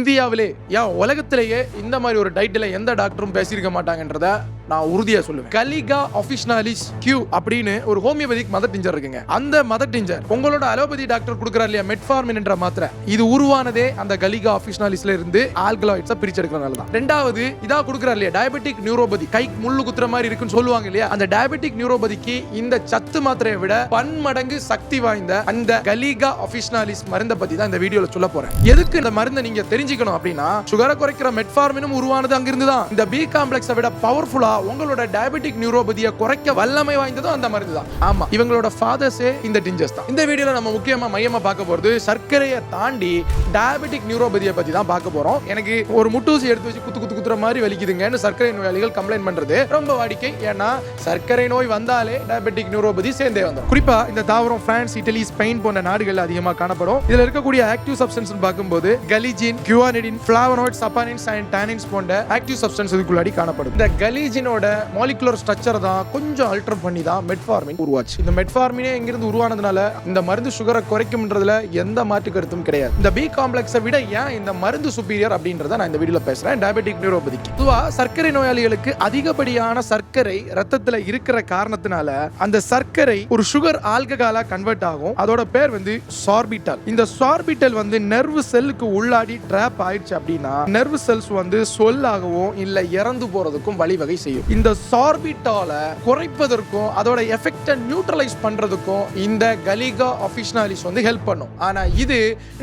இந்தியாவிலே ஏன் உலகத்திலேயே இந்த மாதிரி ஒரு டைட்டில் எந்த டாக்டரும் பேசியிருக்க மாட்டாங்கன்றத நான் உறுதியா சொல்லுவேன். கலிகா ஆஃபிஷனாலிஸ் கியூ அப்படின்னு ஒரு ஹோமியோபதிக் மதர் டிஞ்சர் இருக்குங்க. அந்த மதர் டிஞ்சர் உங்களோட அலோபதி டாக்டர் கொடுக்குறாரு இல்லையா, மெட்ஃபார்மின் என்ற மாத்திரை, இது உருவானதே அந்த கலிகா ஆஃபிஷனாலிஸ்ல இருந்து ஆல்கலாய்ட்ஸை பிரிச்செடுக்கிறனால தான். ரெண்டாவது இதா கொடுக்குறாரு இல்லையா டயபெட்டிக் நியூரோபதி, கை முள்ளு குத்துற மாதிரி இருக்குன்னு சொல்லுவாங்க இல்லையா, அந்த டயபெட்டிக் நியூரோபதிக்கு இந்த சத்து மாத்திரையை விட பன்மடங்கு சக்தி வாய்ந்த அந்த கலிகா ஆஃபிஷனாலிஸ் மருந்தை பத்தி தான் இந்த வீடியோல சொல்ல போறேன். எதுக்கு இந்த மருந்தை நீங்க தெரிஞ்சுக்கணும் அப்படின்னா, சுகரை குறைக்கிற மெட்ஃபார்மினும் உருவானது அங்கிருந்து தான். இந்த பி காம்ப்ளெக்ஸை விட பவர்ஃபுல்லா உங்களோட டயபெட்டிக் நியூரோபதியை குறைக்க வல்லமை வாய்ந்ததும் அந்த மருந்து தான். ஆமா, இவங்களோட ஃபாதர்ஸே இந்த டிஞ்சர்ஸ் தான். இந்த வீடியோல நம்ம முக்கியமா மையமா பார்க்க போறது சர்க்கரையை தாண்டி டயபெட்டிக் நியூரோபதியை பத்தி தான் பார்க்க போறோம். எனக்கு ஒரு முட்டூசி எடுத்து வச்சு குத்துற மாதிரி வலிக்குதுங்கன்னு சர்க்கரை நோயாளிகள் கம்ப்ளைண்ட் பண்றது ரொம்ப வாடிக்கை. ஏன்னா சர்க்கரை நோய் வந்தாலே டயபெட்டிக் நியூரோபதி சேர்ந்தே வந்துடும். குறிப்பா இந்த தாவரம் பிரான்ஸ், இட்டலி, ஸ்பெயின் போன்ற நாடுகள் அதிகமாக காணப்படும். இதுல இருக்கக்கூடிய ஆக்டிவ் சப்ஸ்டன்ஸ் பார்க்கும்போது கலிஜின், குவானிடின், ஃபிளாவனாய்ட்ஸ், சப்பானின்ஸ் அண்ட் டானின்ஸ் போன்ற ஆக்டிவ் சப்ஸ்டன்ஸ் இதுக்குள்ளாடி காணப்படும். இந்த கலிஜினோட மாலிகுலர் ஸ்ட்ரக்சர் தான் கொஞ்சம் ஆல்டர் பண்ணி தான் மெட்ஃபார்மின் உருவாச்சு. இந்த மெட்ஃபார்மினே எங்கிருந்து உருவானதுனால இந்த மருந்து சுகரை குறைக்கும்ன்றதுல எந்த மாற்று கருத்தும் கிடையாது. இந்த பி காம்ப்ளெக்ஸை விட ஏன் இந்த மருந்து சுப்பீரியர் அப்படின்றத நான் இந்த வீடியோல பேசுறேன். டயபெட்டிக் நியூரோபதிக்கு பொதுவா சர்க்கரை நோயாளிகளுக்கு அதிகப்படியான சர்க்கரை ரத்தத்துல இருக்கிற காரணத்தினால அந்த சர்க்கரை ஒரு சுகர் ஆல்கஹாலா கன்வெர்ட் ஆகும். அதோட பேர் வந்து சார்பிட்டல். இந்த சார்பிட்டல் வந்து நர்வ் செல்லுக்கு உள்ளாடி ட்ராப் ஆயிடுச்சு அப்படின்னா நர்வ் செல்ஸ் வந்து சொல்லாகவும் இல்ல இறந்து போறதுக்கும் வழிவகை செய்யும். இந்த சார்பிட்டால குறைப்பதற்கும் அதோட எஃபெக்டை நியூட்ரலைஸ் பண்றதுக்கும் இந்த கலிகா ஆஃபிஷனாலிஸ் வந்து ஹெல்ப் பண்ணும். ஆனா இது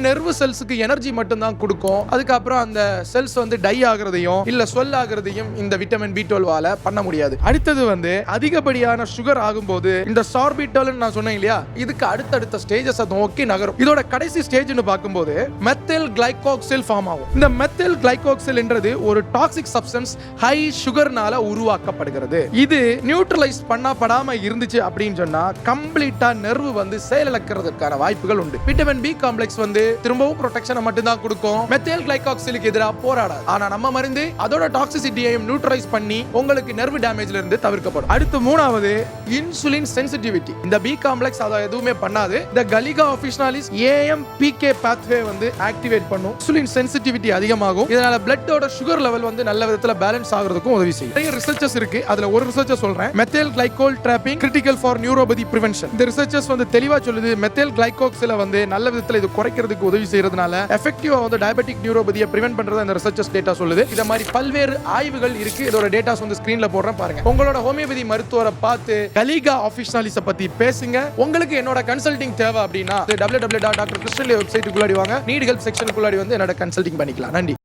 நர்வ் செல்ஸ்க்கு எனர்ஜி மட்டும் தான் கொடுக்கும். அதுக்கப்புறம் அந்த செல்ஸ் வந்து டை ஆகிறதையும் இல்ல சொல் ஆகிறதையும் இந்த விட்டமின் B12 பண்ண முடியாது. அடுத்தது வந்து அதிகப்படியான சுகர் ஆகும்போது இந்த சார்பிட்டால் நான் சொன்னேன் இல்லையா, இதுக்கு அடுத்தடுத்த ஸ்டேஜஸ் நோக்கி நகரும். இதோட கடைசி ஸ்டேஜ்னு பார்க்கும்போது மெத்தில் கிளைகோக்சில் ஃபார்ம் ஆகும். இந்த மெத்தில் கிளைகோக்சில் என்றது ஒரு டாக்ஸிக் சப்ஸ்டன்ஸ் ஹை சுகர்னால உருவாக்கப்படுகிறது. இது நியூட்ரலைஸ் பண்ணப்படாம இருந்துச்சு அப்படின்னு சொன்னா கம்ப்ளீட்டா நர்வ் வந்து செயலிழக்கிறதுக்கான வாய்ப்புகள் உண்டு. விட்டமின் பி காம்ப்ளெக்ஸ் வந்து திரும்பவும் ப்ரொடெக்ஷனை மட்டும் தான் கொடுக்கும், மெத்தில் கிளைகாக்சிலுக்கு எதிராக போராடாது. ஆனா நம்ம மருந்து அதோட டாக்ஸிசிட்டியையும் நியூட்ரலைஸ் பண்ணி உங்களுக்கு நர்வ் டேமேஜ்ல இருந்து தவிர்க்கப்படும். அடுத்து மூணாவது இன்சுலின் சென்சிட்டிவிட்டி. இந்த பி காம்ப்ளெக்ஸ் அதை எதுவுமே பண்ணாது. இந்த கலிகா ஆஃபிஷனாலிஸ் AMPK பாத்வே வந்து ஆக்டிவேட் பண்ணும். இன்சுலின் சென்சிட்டிவிட்டி அதிகமாகும். இதனால பிளட்டோட சுகர் லெவல் வந்து நல்ல விதத்துல பேலன்ஸ் ஆகிறதுக்கும் உதவி செய்யும். நிறைய ரிசர்ச்சஸ் இருக்கு. அதுல ஒரு ரிசர்ச்சர் சொல்றேன், methyl glycol dropping critical for neuropathy prevention. இந்த ரிசர்ச்சர்ஸ் வந்து தெளிவா சொல்லுது மெத்தில் கிளைகோக்சில வந்து நல்ல விதத்துல இது குறைக்கிறதுக்கு உதவி செய்யறதுனால எஃபெக்டிவா வந்து டயபெட்டிக் நியூரோபதியை பிரிவென்ட் பண்றத இந்த ரிசர்ச்சர்ஸ் டேட்டா சொல்லுது. இத மாதிரி பல்வேறு ஆய்வுகள் இருக்கு. இதோட டேட்டாஸ் வந்து ஸ்கிரீன்ல போடுறேன் பாருங்க. உங்களோட ஹோமியோபதி மருத்துவரை பார்த்து கலிகா ஆஃபிஷனாலிஸ பத்தி பேசுங்க. உங்களுக்கு என்னோட கன்சல்டிங் தேவை அப்படின்னா www.drkrishnan வெப்சைட்டுக்குள்ளாடி வாங்க. நீட் ஹெல்ப் செக்ஷனுக்குள்ளாடி வந்து என்னோட கன்சல்டிங் பண்ணிக்கலாம். நன்றி.